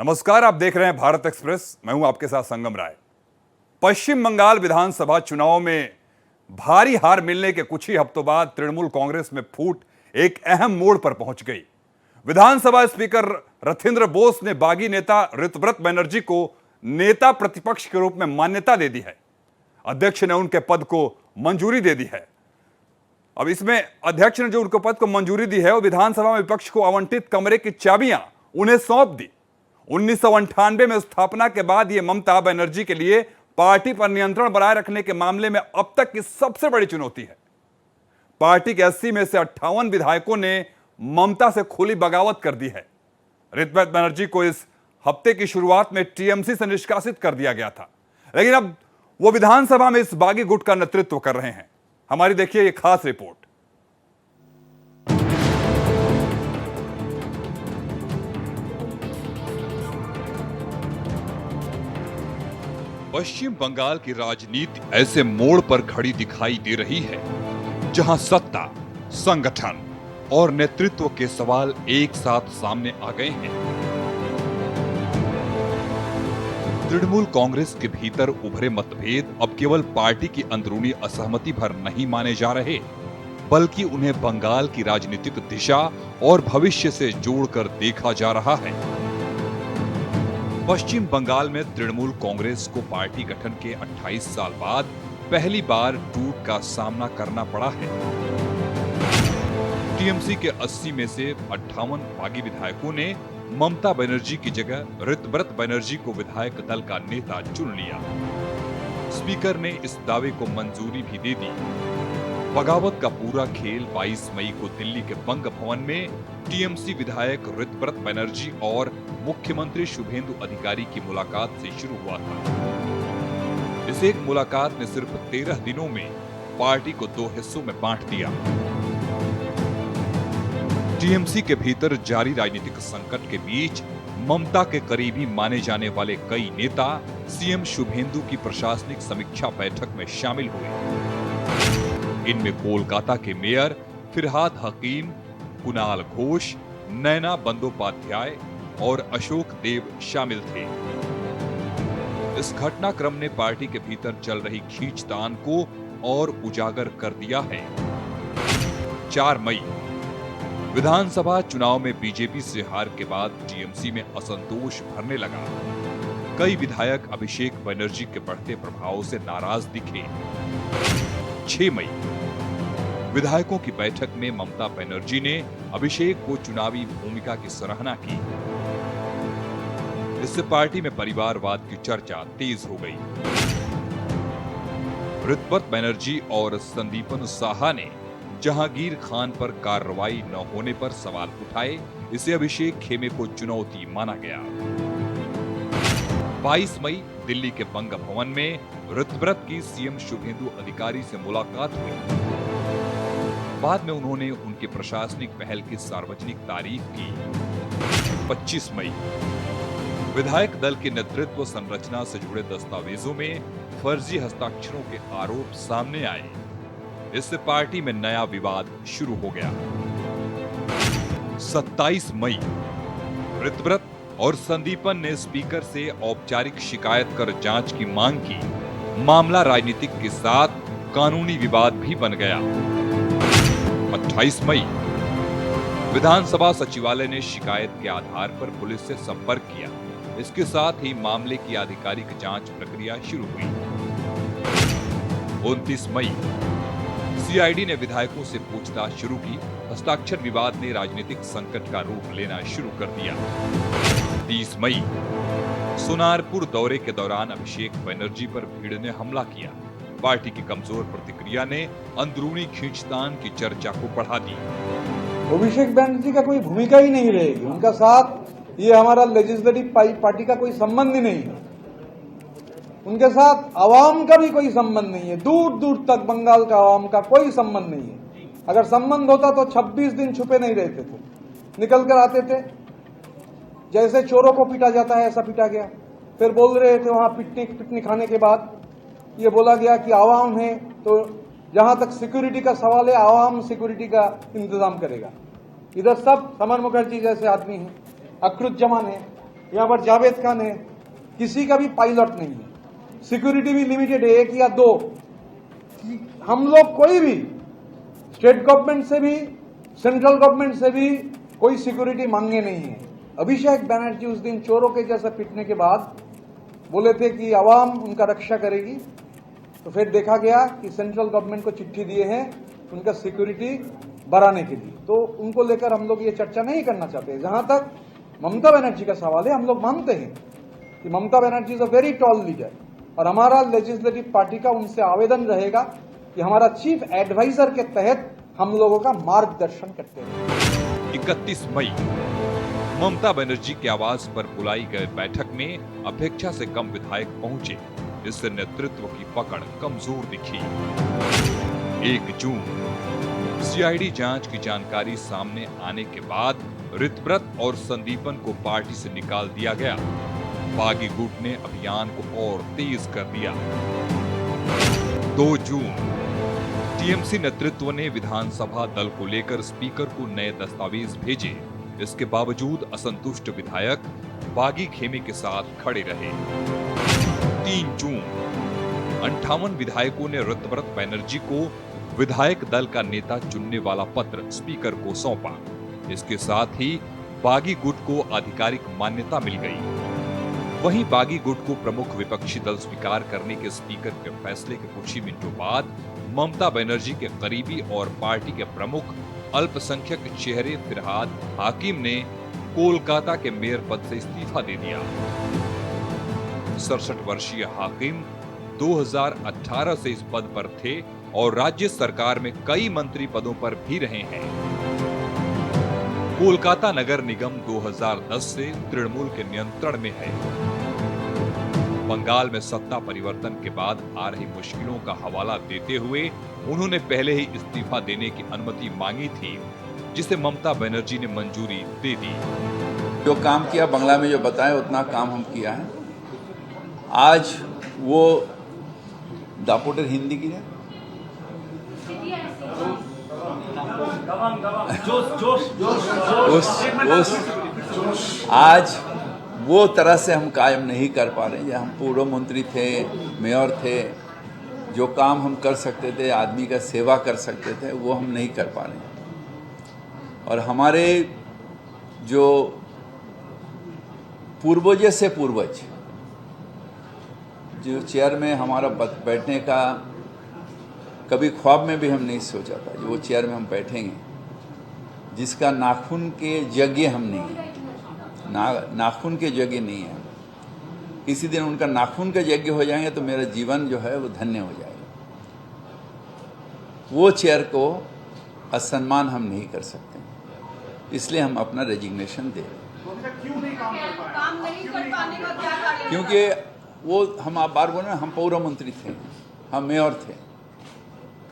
नमस्कार, आप देख रहे हैं भारत एक्सप्रेस। मैं हूं आपके साथ संगम राय। पश्चिम बंगाल विधानसभा चुनाव में भारी हार मिलने के कुछ ही हफ्तों बाद तृणमूल कांग्रेस में फूट एक अहम मोड़ पर पहुंच गई। विधानसभा स्पीकर रथिंद्र बोस ने बागी नेता ऋतव्रत बनर्जी को नेता प्रतिपक्ष के रूप में मान्यता दे दी है। अध्यक्ष ने उनके पद को मंजूरी दे दी है। अब इसमें अध्यक्ष ने जो उनके पद को मंजूरी दी है, वो विधानसभा में विपक्ष को आवंटित कमरे की चाबियां उन्हें सौंप दी। 1998 में स्थापना के बाद यह ममता बनर्जी के लिए पार्टी पर नियंत्रण बनाए रखने के मामले में अब तक की सबसे बड़ी चुनौती है। पार्टी के 80 में से 58 विधायकों ने ममता से खुली बगावत कर दी है। ऋतव्रत बनर्जी को इस हफ्ते की शुरुआत में टीएमसी से निष्कासित कर दिया गया था, लेकिन अब वो विधानसभा में इस बागी गुट का नेतृत्व कर रहे हैं। हमारी देखिए ये खास रिपोर्ट। पश्चिम बंगाल की राजनीति ऐसे मोड़ पर खड़ी दिखाई दे रही है जहां सत्ता, संगठन और नेतृत्व के सवाल एक साथ सामने आ गए हैं। तृणमूल कांग्रेस के भीतर उभरे मतभेद अब केवल पार्टी की अंदरूनी असहमति भर नहीं माने जा रहे, बल्कि उन्हें बंगाल की राजनीतिक दिशा और भविष्य से जोड़कर देखा जा रहा है। पश्चिम बंगाल में तृणमूल कांग्रेस को पार्टी गठन के 28 साल बाद पहली बार टूट का सामना करना पड़ा है। टीएमसी के 80 में से 58 बागी विधायकों ने ममता बनर्जी की जगह ऋतव्रत बनर्जी को विधायक दल का नेता चुन लिया। स्पीकर ने इस दावे को मंजूरी भी दे दी। बगावत का पूरा खेल 22 मई को दिल्ली के बंग भवन में टीएमसी विधायक ऋतव्रत बनर्जी और मुख्यमंत्री शुभेंदु अधिकारी की मुलाकात से शुरू हुआ था। इस एक मुलाकात ने सिर्फ 13 दिनों में पार्टी को दो हिस्सों में बांट दिया। टीएमसी के भीतर जारी राजनीतिक संकट के बीच ममता के करीबी माने जाने वाले कई नेता सीएम शुभेंदु की प्रशासनिक समीक्षा बैठक में शामिल हुए। इनमें कोलकाता के मेयर फिरहाद हकीम, कुणाल घोष, नैना बंदोपाध्याय और अशोक देव शामिल थे। इस घटनाक्रम ने पार्टी के भीतर चल रही खींचतान को और उजागर कर दिया है। 4 मई विधानसभा चुनाव में बीजेपी से हार के बाद टीएमसी में असंतोष भरने लगा। कई विधायक अभिषेक बनर्जी के बढ़ते प्रभाव से नाराज दिखे। 6 मई विधायकों की बैठक में ममता बनर्जी ने अभिषेक को चुनावी भूमिका की सराहना की। इससे पार्टी में परिवारवाद की चर्चा तेज हो गई। ऋतव्रत बनर्जी और संदीपन साहा ने जहांगीर खान पर कार्रवाई न होने पर सवाल उठाए। इसे अभिषेक खेमे को चुनौती माना गया। 22 मई दिल्ली के बंग भवन में ऋतव्रत की सीएम शुभेंदु अधिकारी से मुलाकात हुई। बाद में उन्होंने उनकी प्रशासनिक पहल की सार्वजनिक तारीफ की। 25 मई विधायक दल के नेतृत्व संरचना से जुड़े दस्तावेजों में फर्जी हस्ताक्षरों के आरोप सामने आए। इससे पार्टी में नया विवाद शुरू हो गया। 27 मई ऋतव्रत और संदीपन ने स्पीकर से औपचारिक शिकायत कर जांच की मांग की। मामला राजनीतिक के साथ कानूनी विवाद भी बन गया। 28 मई विधानसभा सचिवालय ने शिकायत के आधार पर पुलिस से संपर्क किया। इसके साथ ही मामले की आधिकारिक जांच प्रक्रिया शुरू हुई। 29 मई सीआईडी ने विधायकों से पूछताछ शुरू की। हस्ताक्षर विवाद ने राजनीतिक संकट का रूप लेना शुरू कर दिया। 30 मई सोनारपुर दौरे के दौरान अभिषेक बनर्जी पर भीड़ ने हमला किया। पार्टी की कमजोर प्रतिक्रिया ने अंदरूनी खींचतान की चर्चा को बढ़ा दी। अभिषेक बनर्जी का कोई भूमिका ही नहीं रहेगी। उनका साथ ये हमारा लेजिस्लेटिव पार्टी का कोई संबंध ही नहीं है। उनके साथ आवाम का भी कोई संबंध नहीं है। दूर दूर तक बंगाल का आवाम का कोई संबंध नहीं है। अगर संबंध होता तो 26 दिन छुपे नहीं रहते थे, निकल कर आते थे। जैसे चोरों को पीटा जाता है ऐसा पीटा गया। फिर बोल रहे थे वहां पिकनिक खाने के बाद ये बोला गया कि आवाम है, तो जहां तक सिक्योरिटी का सवाल है, आवाम सिक्योरिटी का इंतजाम करेगा। इधर सब समर मुखर्जी जैसे आदमी हैं, अक्रुत जमान है, यहाँ पर जावेद खान है, किसी का भी पायलट नहीं है, सिक्योरिटी भी लिमिटेड है, 1 या 2। हम लोग कोई भी स्टेट गवर्नमेंट से भी सेंट्रल गवर्नमेंट से भी कोई सिक्योरिटी मांगे नहीं है। अभिषेक बनर्जी उस दिन चोरों के जैसा पिटने के बाद बोले थे कि आवाम उनका रक्षा करेगी, तो फिर देखा गया कि सेंट्रल गवर्नमेंट को चिट्ठी दिए हैं उनका सिक्योरिटी बढ़ाने के लिए। तो उनको लेकर हम लोग ये चर्चा नहीं करना चाहते। जहां तक ममता बनर्जी का सवाल है, हम लोग मानते हैं कि Mamata Banerjee is a very tall leader, और हमारा लेजिस्लेटिव पार्टी का उनसे आवेदन रहेगा कि हमारा चीफ एडवाइजर के तहत हम लोगों का मार्गदर्शन करते हैं। 31 मई ममता बनर्जी के आवास पर बुलाई गए बैठक में अपेक्षा से कम विधायक पहुंचे। इससे नेतृत्व की पकड़ कमजोर दिखी। 1 जून सीआईडी जांच की जानकारी सामने आने के बाद ऋतव्रत और संदीपन को पार्टी से निकाल दिया गया। बागी गुट ने अभियान को और तेज कर दिया। 2 जून टीएमसी नेतृत्व ने विधानसभा दल को लेकर स्पीकर को नए दस्तावेज भेजे। इसके बावजूद असंतुष्ट विधायक बागी खेमे के साथ खड़े रहे। 3 जून 58 विधायकों ने ऋतव्रत बनर्जी को विधायक दल का नेता चुनने वाला पत्र स्पीकर को सौंपा। इसके साथ ही बागी गुट को आधिकारिक मान्यता मिल गई। वहीं बागी गुट को प्रमुख विपक्षी दल स्वीकार करने के स्पीकर के फैसले के कुछ ही मिनटों बाद ममता बनर्जी के करीबी और पार्टी के प्रमुख अल्पसंख्यक चेहरे फिरहाद हाकिम ने कोलकाता के मेयर पद से इस्तीफा दे दिया। 67 वर्षीय हाकिम 2018 से इस पद पर थे और राज्य सरकार में कई मंत्री पदों पर भी रहे हैं। कोलकाता नगर निगम 2010 से तृणमूल के नियंत्रण में है। बंगाल में सत्ता परिवर्तन के बाद आ रही मुश्किलों का हवाला देते हुए उन्होंने पहले ही इस्तीफा देने की अनुमति मांगी थी, जिसे ममता बनर्जी ने मंजूरी दे दी। जो काम किया बंगला में जो बताया उतना काम हम किया है। आज वो दापोटर हिंदी की है, आज वो तरह से हम कायम नहीं कर पा रहे। हम पूर्व मंत्री थे, मेयर थे, जो काम हम कर सकते थे, आदमी का सेवा कर सकते थे, वो हम नहीं कर पा रहे। और हमारे जो पूर्वज से पूर्वज जो चेयर में हमारा बैठने का कभी ख्वाब में भी हम नहीं सोचा था, जो वो चेयर में हम बैठेंगे, जिसका नाखून के यज्ञ हम नहीं है, नाखून के यज्ञ नहीं है। किसी दिन उनका नाखून के यज्ञ हो जाएंगे तो मेरा जीवन जो है वो धन्य हो जाएगा। वो चेयर को असम्मान हम नहीं कर सकते, इसलिए हम अपना रेजिग्नेशन दे रहे हैं। क्यों नहीं काम कर पाने का क्या कारण है? क्योंकि वो हम आप बार बोले, हम पूर्व मंत्री थे, हम मेयर थे।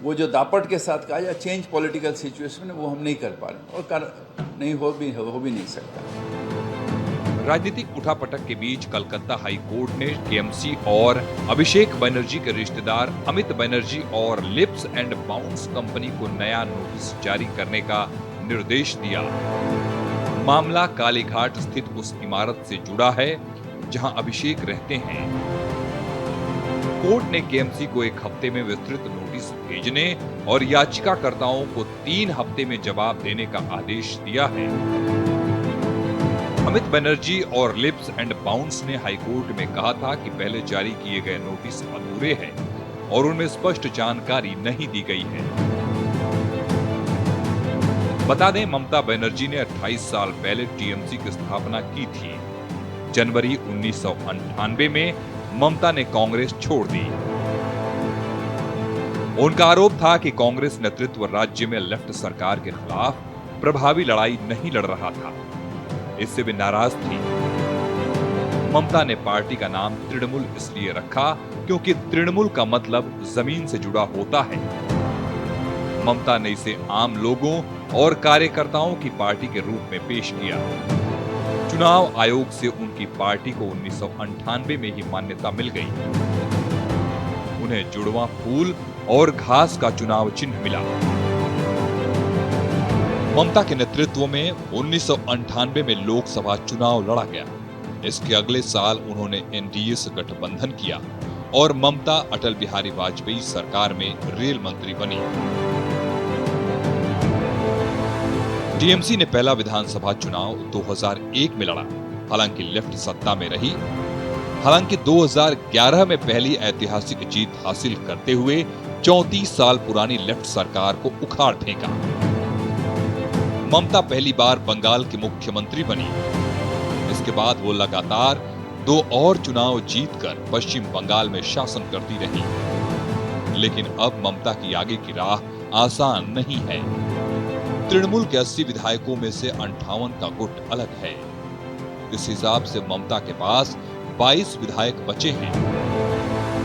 वो जो दापट के साथ कहा या चेंज पॉलिटिकल सिचुएशन है, वो हम नहीं कर पा रहे और नहीं हो भी नहीं सकता। राजनीतिक उठापटक के बीच कलकत्ता हाई कोर्ट ने टीएमसी और अभिषेक बनर्जी के रिश्तेदार अमित बनर्जी और लिप्स एंड बाउंस कंपनी को नया नोटिस जारी करने का निर्देश दिया। मामला कालीघाट स्थित उस इमारत से जुड़ा है जहां अभिषेक रहते हैं। कोर्ट ने केएमसी को 1 हफ्ते में विस्तृत नोटिस भेजने और याचिकाकर्ताओं को 3 हफ्ते में जवाब देने का आदेश दिया है। अमित बनर्जी और लिप्स एंड बाउंस ने हाईकोर्ट में कहा था कि पहले जारी किए गए नोटिस अधूरे हैं और उनमें स्पष्ट जानकारी नहीं दी गई है। बता दें, ममता बनर्जी ने 28 साल पहले टीएमसी की स्थापना की थी। जनवरी 1998 में ममता ने कांग्रेस छोड़ दी। उनका आरोप था कि कांग्रेस नेतृत्व राज्य में लेफ्ट सरकार के खिलाफ प्रभावी लड़ाई नहीं लड़ रहा था। इससे वे नाराज थी। ममता ने पार्टी का नाम तृणमूल इसलिए रखा क्योंकि तृणमूल का मतलब जमीन से जुड़ा होता है। ममता ने इसे आम लोगों और कार्यकर्ताओं की पार्टी के रूप में पेश किया। चुनाव आयोग से उनकी पार्टी को 1998 में ही मान्यता मिल गई। उन्हें जुड़वा फूल और घास का चुनाव चिन्ह मिला। ममता के नेतृत्व में 1998 में लोकसभा चुनाव लड़ा गया। इसके अगले साल उन्होंने एनडीए से गठबंधन किया और ममता अटल बिहारी वाजपेयी सरकार में रेल मंत्री बनी। टीएमसी ने पहला विधानसभा चुनाव 2001 में लड़ा, हालांकि लेफ्ट सत्ता में रही। हालांकि 2011 में पहली ऐतिहासिक जीत हासिल करते हुए 34 साल पुरानी लेफ्ट सरकार को उखाड़ फेंका। ममता पहली बार बंगाल की मुख्यमंत्री बनी। इसके बाद वो लगातार 2 और चुनाव जीतकर पश्चिम बंगाल में शासन करती रही। लेकिन अब ममता की आगे की राह आसान नहीं है। तृणमूल के 80 विधायकों में से 58 का गुट अलग है। इस हिसाब से ममता के पास 22 विधायक बचे हैं।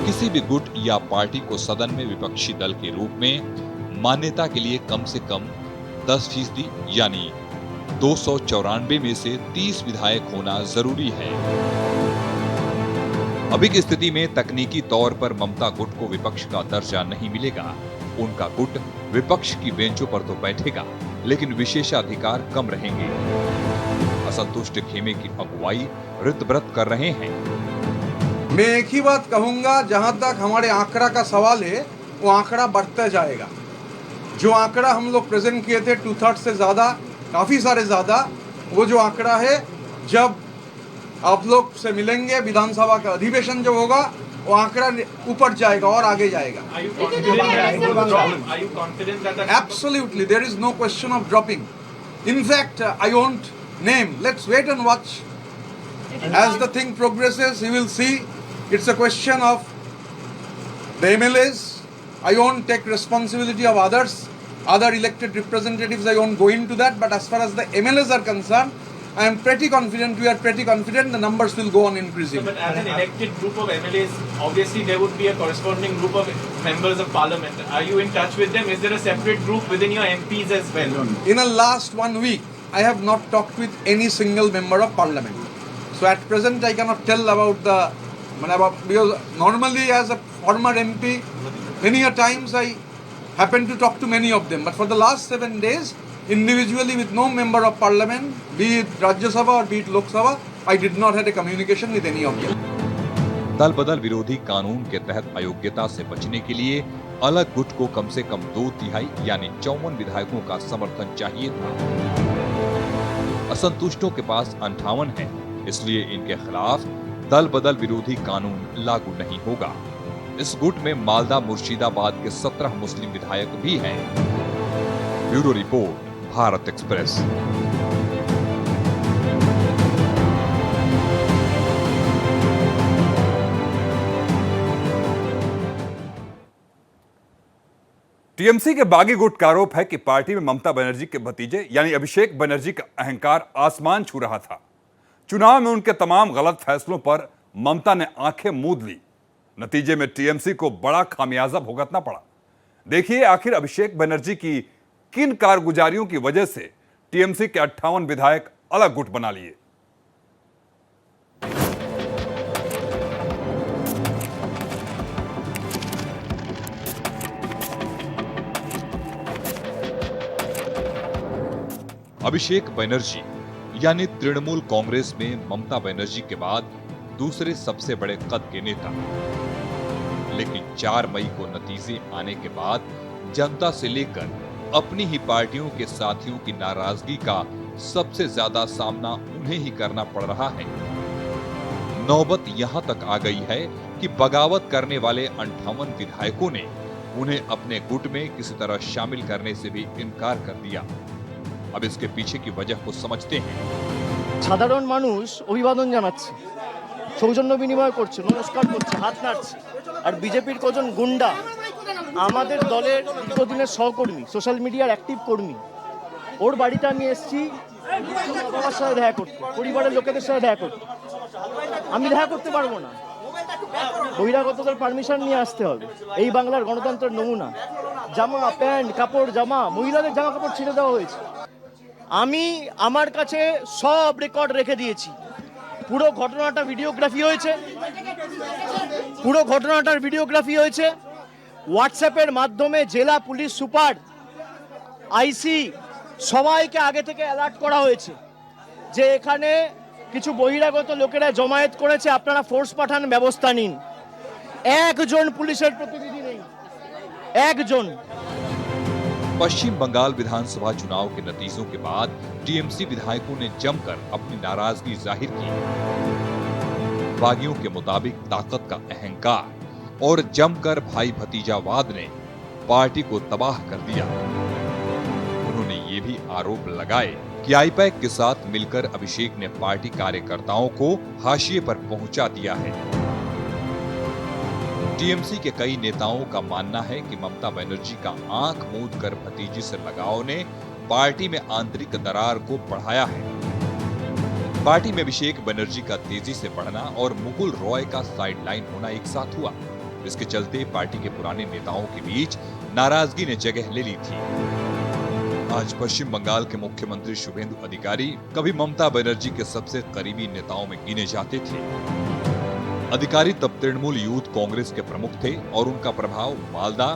किसी भी गुट या पार्टी को सदन में विपक्षी दल के रूप में मान्यता के लिए कम से कम 10% यानी 294 में से 30 विधायक होना जरूरी है। अभी की स्थिति में तकनीकी तौर पर ममता गुट को विपक्ष का दर्जा नहीं मिलेगा। उनका गुट विपक्ष की बेंचों पर तो बैठेगा, लेकिन विशेषाधिकार कम रहेंगे। असंतुष्ट खेमे की अगुवाई ऋतव्रत कर रहे हैं। मैं एक ही बात कहूंगा, जहां तक हमारे आंकड़ा का सवाल है, वो आंकड़ा बढ़ता जाएगा। जो आंकड़ा हम लोग प्रेजेंट किए थे 2/3 से ज़्यादा, काफ़ी सारे ज़्यादा, वो जो आंकड़ा है, जब आप लोग से मिलेंगे, विधानसभा का अधिवेशन जब होगा, वो आंकड़ा ऊपर जाएगा और आगे जाएगा। Absolutely, there is no question of dropping. In fact, I won't name. Let's wait and watch. As the thing progresses, you will see. It's a question of the MLAs. I won't take responsibility of others. Other elected representatives, I won't go into that. But as far as the MLAs are concerned, I am pretty confident, we are pretty confident the numbers will go on increasing. So, but as an elected group of MLAs, obviously there would be a corresponding group of members of parliament. Are you in touch with them? Is there a separate group within your MPs as well? In the last 1 week, I have not talked with any single member of parliament. So at present I cannot tell about because normally as a former MP, many a times I happen to talk to many of them. But for the last 7 days, individually with no member of parliament, be it Rajya Sabha or be it Lok Sabha, I did not have a communication with any of them. दल बदल विरोधी कानून के तहत अयोग्यता से बचने के लिए अलग गुट को कम से कम 2/3 यानी 54 विधायकों का समर्थन चाहिए था। असंतुष्टों के पास 58 है, इसलिए इनके खिलाफ दल बदल विरोधी कानून लागू नहीं होगा। इस गुट में मालदा मुर्शिदाबाद के 17 मुस्लिम विधायक भी हैं। Bureau report, Bharat express. TMC के बागी गुट का आरोप है कि पार्टी में ममता बनर्जी के भतीजे यानी अभिषेक बनर्जी का अहंकार आसमान छू रहा था। चुनाव में उनके तमाम गलत फैसलों पर ममता ने आंखें मूंद ली। नतीजे में टीएमसी को बड़ा खामियाजा भुगतना पड़ा। देखिए आखिर अभिषेक बनर्जी की किन कारगुजारियों की वजह से टीएमसी के 58 विधायक अलग गुट बना लिए। अभिषेक बनर्जी यानी तृणमूल कांग्रेस में ममता बनर्जी के बाद दूसरे सबसे बड़े कद के नेता। लेकिन 4 मई को नतीजे आने के बाद जनता से लेकर अपनी ही पार्टियों के साथियों की नाराजगी का सबसे ज्यादा सामना उन्हें ही करना पड़ रहा है। नौबत यहां तक आ गई है कि बगावत करने वाले 58 विधायकों ने उन्हें अपने गुट में किसी तरह शामिल करने से भी इनकार कर दिया। अब इसके पीछे की वजह को समझते हैं। সাধারণ মানুষ অভিবাদন জানাচ্ছে, সৌজন্য বিনিময় করছে, নমস্কার করছে, হাত নাড়ছে, আর বিজেপির কজন গুন্ডা আমাদের দলের দীর্ঘদিনের সহকর্মী, সোশ্যাল মিডিয়ার অ্যাক্টিভ কর্মী, ওর বাড়িতে আমি এসেছি বাবার সাথে দেখা করতে, পরিবারের লোকেদের সাথে দেখা করতে। আমি দেখা করতে পারবো না, বহিরাগতদের পারমিশন নিয়ে আসতে হবে। এই বাংলার গণতন্ত্রের নমুনা, জামা প্যান্ট কাপড় জামা, মহিলাদের জামা কাপড় ছিঁড়ে দেওয়া হয়েছে। আমি আমার কাছে সব রেকর্ড রেখে দিয়েছি। পুরো ঘটনাটা ভিডিওগ্রাফি হয়েছে, পুরো ঘটনাটার ভিডিওগ্রাফি হয়েছে। হোয়াটসঅ্যাপের মাধ্যমে জেলা পুলিশ সুপার, আইসি সবাইকে আগে থেকে অ্যালার্ট করা হয়েছে যে এখানে কিছু বহিরাগত লোকেরা জমায়েত করেছে, আপনারা ফোর্স পাঠান, ব্যবস্থা নিন। একজন পুলিশের প্রতিনিধি নেই, একজন। पश्चिम बंगाल विधानसभा चुनाव के नतीजों के बाद टीएमसी विधायकों ने जमकर अपनी नाराजगी जाहिर की। बागियों के मुताबिक ताकत का अहंकार और जमकर भाई भतीजावाद ने पार्टी को तबाह कर दिया। उन्होंने ये भी आरोप लगाए कि आईपैक के साथ मिलकर अभिषेक ने पार्टी कार्यकर्ताओं को हाशिए पर पहुंचा दिया है। टीएमसी के कई नेताओं का मानना है कि ममता बनर्जी का आंख मूंद कर भतीजी से लगाव ने पार्टी में आंतरिक दरार को बढ़ाया है। पार्टी में अभिषेक बनर्जी का तेजी से बढ़ना और मुकुल रॉय का साइडलाइन होना एक साथ हुआ। इसके चलते पार्टी के पुराने नेताओं के बीच नाराजगी ने जगह ले ली थी। आज पश्चिम बंगाल के मुख्यमंत्री शुभेंदु अधिकारी कभी ममता बनर्जी के सबसे करीबी नेताओं में गिने जाते थे। अधिकारी तब तृणमूल यूथ कांग्रेस के प्रमुख थे और उनका प्रभाव मालदा,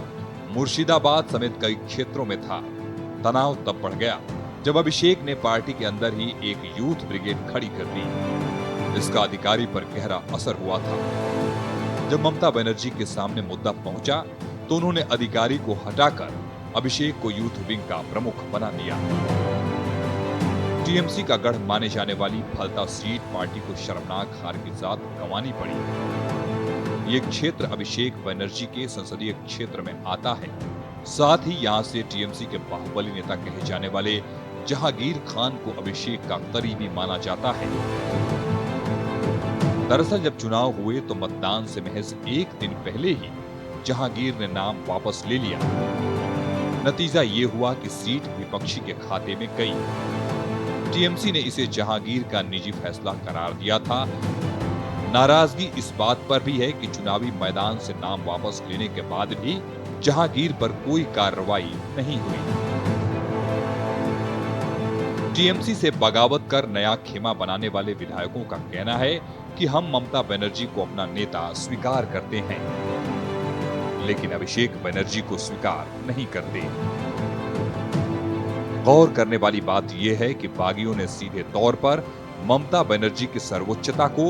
मुर्शिदाबाद समेत कई क्षेत्रों में था। तनाव तब बढ़ गया जब अभिषेक ने पार्टी के अंदर ही एक यूथ ब्रिगेड खड़ी कर दी। इसका अधिकारी पर गहरा असर हुआ था। जब ममता बनर्जी के सामने मुद्दा पहुंचा तो उन्होंने अधिकारी को हटाकर अभिषेक को यूथ विंग का प्रमुख बना दिया। टीएमसी का गढ़ माने जाने वाली फलता सीट पार्टी को शर्मनाक हार के साथ गंवानी पड़ी। ये क्षेत्र अभिषेक बनर्जी के संसदीय क्षेत्र में आता है। साथ ही यहाँ से टीएमसी के बाहुबली नेता कहे जाने वाले जहांगीर खान को अभिषेक का करीबी माना जाता है। दरअसल जब चुनाव हुए तो मतदान से महज एक दिन पहले ही जहांगीर ने नाम वापस ले लिया। नतीजा ये हुआ कि सीट विपक्षी के खाते में गई। टीएमसी ने इसे जहांगीर का निजी फैसला करार दिया था। नाराजगी इस बात पर भी है कि चुनावी मैदान से नाम वापस लेने के बाद भी जहांगीर पर कोई कार्रवाई नहीं हुई। टीएमसी से बगावत कर नया खेमा बनाने वाले विधायकों का कहना है कि हम ममता बनर्जी को अपना नेता स्वीकार करते हैं, लेकिन अभिषेक बनर्जी को स्वीकार नहीं करते। गौर करने वाली बात यह है कि बागियों ने सीधे तौर पर ममता बनर्जी की सर्वोच्चता को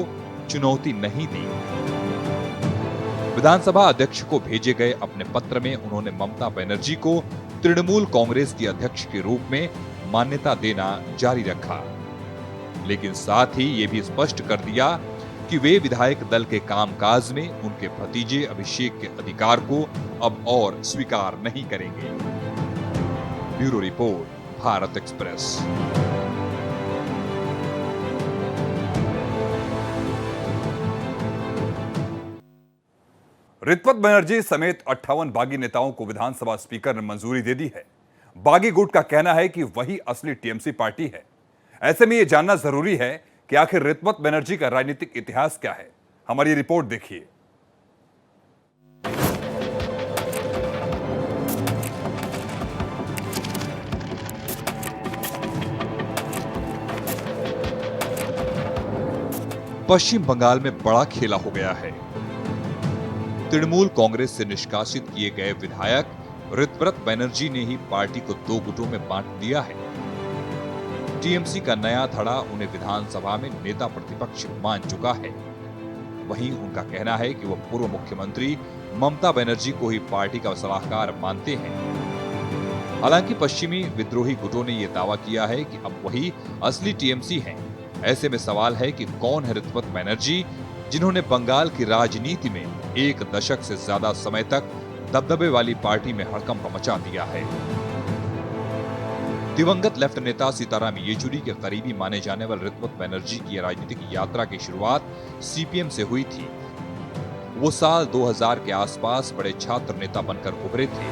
चुनौती नहीं दी। विधानसभा अध्यक्ष को भेजे गए अपने पत्र में उन्होंने ममता बनर्जी को तृणमूल कांग्रेस की अध्यक्ष के रूप में मान्यता देना जारी रखा, लेकिन साथ ही ये भी स्पष्ट कर दिया कि वे विधायक दल के कामकाज में उनके भतीजे अभिषेक के अधिकार को अब और स्वीकार नहीं करेंगे। Bureau report, Bharat express. Ritwik Banerjee समेत 58 बागी नेताओं को विधानसभा स्पीकर ने मंजूरी दे दी है। बागी गुट का कहना है कि वही असली टीएमसी पार्टी है। ऐसे में यह जानना जरूरी है कि आखिर ऋत्विक बनर्जी का राजनीतिक इतिहास क्या है। हमारी रिपोर्ट देखिए। पश्चिम बंगाल में बड़ा खेला हो गया है। तृणमूल कांग्रेस से निष्कासित किए गए विधायक ऋत्विक बनर्जी ने ही पार्टी को दो गुटों में बांट दिया है। टीएमसी का नया धड़ा उन्हें विधानसभा में नेता प्रतिपक्ष मान चुका है। वहीं उनका कहना है कि वह पूर्व मुख्यमंत्री ममता बनर्जी को ही पार्टी का सलाहकार मानते हैं। हालांकि पश्चिमी विद्रोही गुटों ने यह दावा किया है कि अब वही असली टीएमसी हैं। ऐसे में सवाल है कि कौन है ऋत्विक बनर्जी, जिन्होंने बंगाल की राजनीति में एक दशक से ज्यादा समय तक दबदबे वाली पार्टी में हड़कंप मचा दिया है। दिवंगत लेफ्ट नेता सीताराम येचुरी के करीबी माने जाने वाले ऋत्विक बनर्जी की राजनीतिक यात्रा की शुरुआत सीपीएम से हुई थी। वो साल 2000 के आसपास बड़े छात्र नेता बनकर उभरे थे।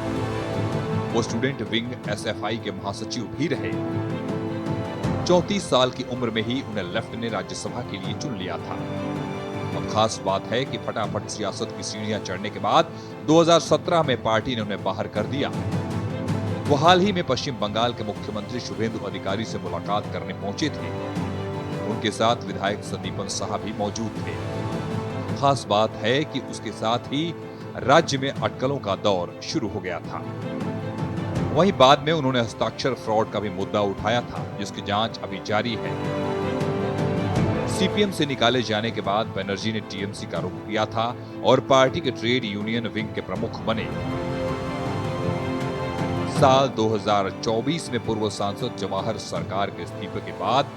वो स्टूडेंट विंग एसएफआई के महासचिव भी रहे। 34 साल की उम्र में ही उन्हें लेफ्ट ने राज्यसभा के लिए चुन लिया था। अब खास बात है कि फटाफट सियासत की सीढ़ियां चढ़ने के बाद 2017 में पार्टी ने उन्हें बाहर कर दिया। वो हाल ही में पश्चिम बंगाल के मुख्यमंत्री शुभेंदु अधिकारी से मुलाकात करने पहुंचे थे। उनके साथ विधायक संदीपन साहा भी मौजूद थे। खास बात है कि उसके साथ ही राज्य में अटकलों का दौर शुरू हो गया था। वहीं बाद में उन्होंने हस्ताक्षर फ्रॉड का भी मुद्दा उठाया था, जिसकी जांच अभी जारी है। सीपीएम से निकाले जाने के बाद बनर्जी ने टीएमसी का रुख किया था और पार्टी के ट्रेड यूनियन विंग के प्रमुख बने। साल 2024 में पूर्व सांसद जवाहर सरकार के इस्तीफे के बाद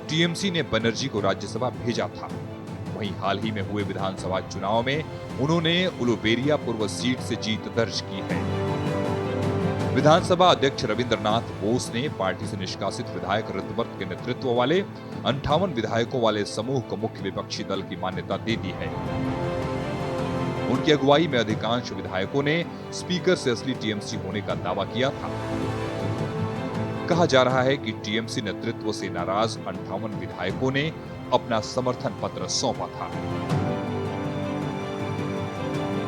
टीएमसी ने बनर्जी को राज्यसभा भेजा था। वहीं हाल ही में हुए विधानसभा चुनाव में उन्होंने उलुबेरिया पूर्व सीट से जीत दर्ज की है। विधानसभा अध्यक्ष रविंद्रनाथ बोस ने पार्टी से निष्कासित विधायक ऋतुव्रत के नेतृत्व वाले 58 विधायकों वाले समूह को मुख्य विपक्षी दल की मान्यता दे दी है। उनकी अगुवाई में अधिकांश विधायकों ने स्पीकर से असली टीएमसी होने का दावा किया था। कहा जा रहा है कि टीएमसी नेतृत्व से नाराज 58 विधायकों ने अपना समर्थन पत्र सौंपा था।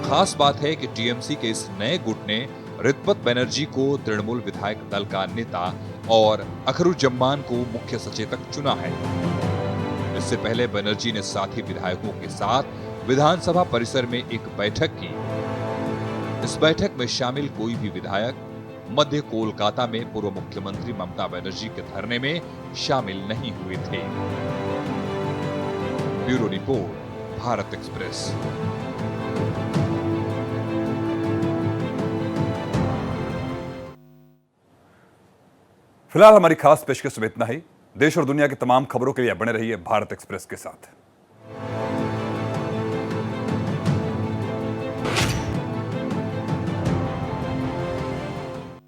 खास बात है कि टीएमसी के इस नए गुट ने ऋतुव्रत बनर्जी को तृणमूल विधायक दल का नेता और अखरुज्जमान को मुख्य सचेतक चुना है। इससे पहले बनर्जी ने साथी विधायकों के साथ विधानसभा परिसर में एक बैठक की। इस बैठक में शामिल कोई भी विधायक मध्य कोलकाता में पूर्व मुख्यमंत्री ममता बनर्जी के धरने में शामिल नहीं हुए थे। Bureau report, Bharat express. फिलहाल हमारी खास पेशकश में इतना ही। देश और दुनिया की तमाम खबरों के लिए बने रहिए भारत एक्सप्रेस के साथ।